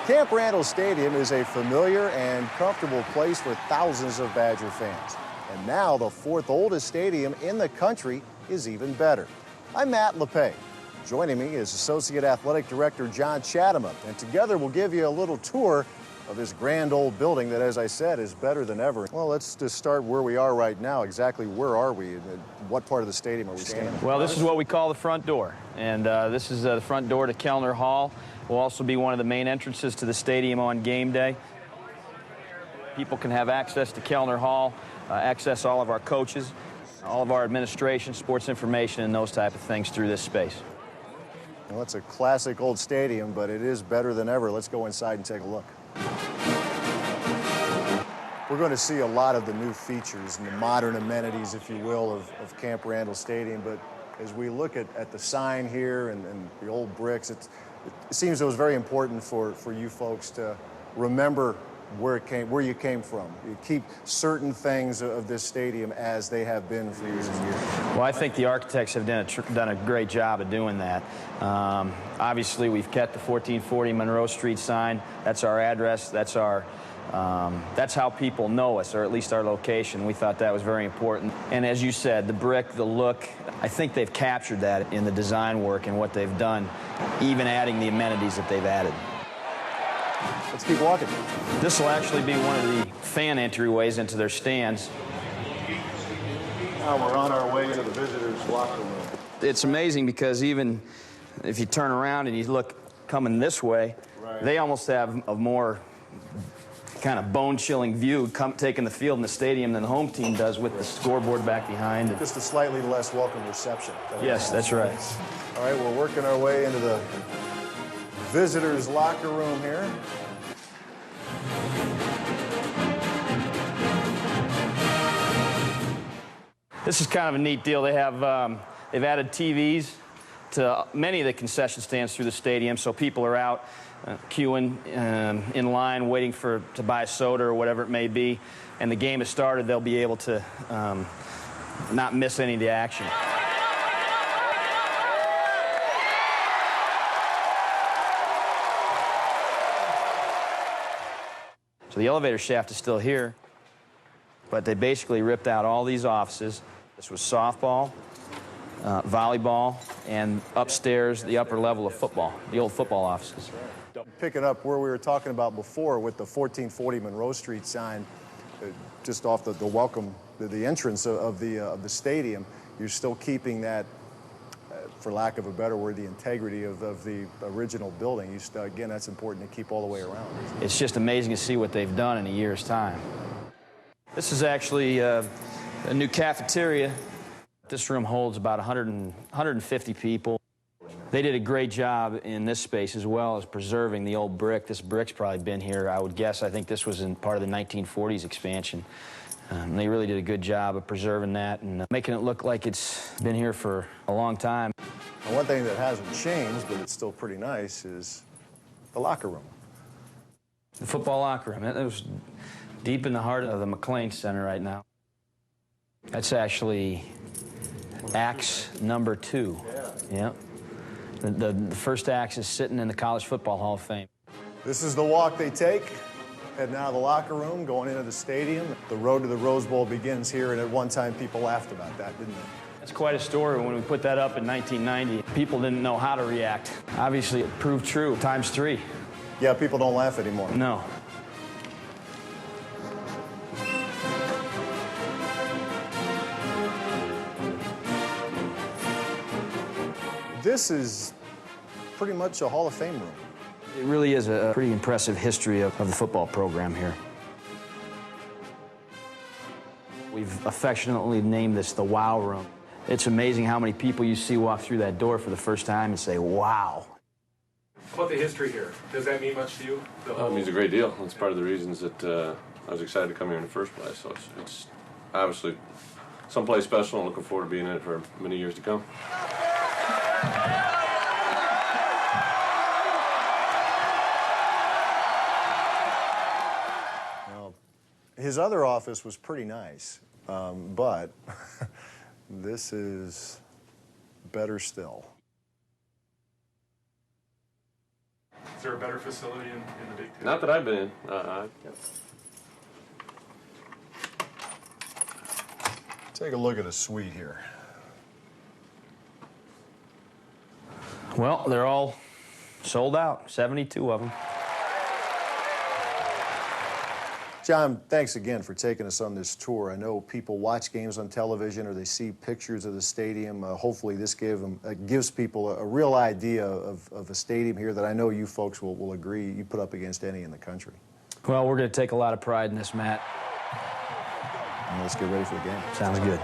Camp Randall Stadium is a familiar and comfortable place for thousands of Badger fans. And now the fourth oldest stadium in the country is even better. I'm Matt LePay. Joining me is Associate Athletic Director John Chatham, and together we'll give you a little tour of this grand old building that, as I said, is better than ever. Well, let's just start where we are right now. Exactly where are we? What part of the stadium are we standing? Well, this is what we call the front door, and this is the front door to KELLNER Hall. Will also be one of the main entrances to the stadium on game day. People can have access to KELLNER Hall, access all of our coaches, all of our administration, sports information, and those type of things through this space. Well, it's a classic old stadium, but it is better than ever. Let's go inside and take a look. We're going to see a lot of the new features and the modern amenities, if you will, of Camp Randall Stadium. But as we look at the sign here and the old bricks, it seems it was very important for you folks to remember where you came from. You keep certain things of this stadium as they have been for years and years. Well, I think the architects have done a great job of doing that. Obviously, we've kept the 1440 Monroe Street sign. That's our address. That's how people know us, or at least our location. We thought that was very important. And as you said, the brick, the look, I think they've captured that in the design work and what they've done, even adding the amenities that they've added. Let's keep walking. This will actually be one of the fan entryways into their stands. Now we're on our way to the visitors' locker room. It's amazing because even if you turn around and you look coming this way, right, they almost have a more kind of bone-chilling view taking the field in the stadium than the home team does with the scoreboard back behind. Just a slightly less welcome reception. Yes, that's right. All right, we're working our way into the visitors' locker room here. This is kind of a neat deal. They have they've added TVs to many of the concession stands through the stadium, so people are out queuing in line waiting to buy a soda or whatever it may be, and the game has started. They'll be able to not miss any of the action. So the elevator shaft is still here, but they basically ripped out all these offices. This was softball, volleyball, and upstairs, the upper level of football, the old football offices. Picking up where we were talking about before with the 1440 Monroe Street sign, just off the welcome, the entrance of the stadium, you're still keeping that, for lack of a better word, the integrity of the original building. Again, that's important to keep all the way around. It's just amazing to see what they've done in a year's time. This is actually a new cafeteria. This room holds about 150 people. They did a great job in this space as well as preserving the old brick. This brick's probably been here, I would guess. I think this was in part of the 1940s expansion. They really did a good job of preserving that and making it look like it's been here for a long time. And one thing that hasn't changed, but it's still pretty nice, is the locker room. The football locker room. It was deep in the heart of the McLean Center right now. That's actually axe number 2. Yeah. The first axe is sitting in the College Football Hall of Fame. This is the walk they take, heading out of the locker room, going into the stadium. The road to the Rose Bowl begins here, and at one time people laughed about that, didn't they? That's quite a story. When we put that up in 1990, people didn't know how to react. Obviously, it proved true, ×3. Yeah, people don't laugh anymore. No. This is pretty much a Hall of Fame room. It really is a pretty impressive history of the football program here. We've affectionately named this the Wow Room. It's amazing how many people you see walk through that door for the first time and say, wow. How about the history here? Does that mean much to you? It means a great deal. That's part of the reasons that I was excited to come here in the first place. So it's obviously someplace special. I'm looking forward to being in it for many years to come. Well, his other office was pretty nice, but this is better still. Is there a better facility in the Big Ten? Not that I've been in. Take a look at a suite here. Well, they're all sold out, 72 of them. John, thanks again for taking us on this tour. I know people watch games on television or they see pictures of the stadium. Hopefully this gives people a real idea of a stadium here that I know you folks will agree you put up against any in the country. Well, we're going to take a lot of pride in this, Matt. And let's get ready for the game. Sounds good.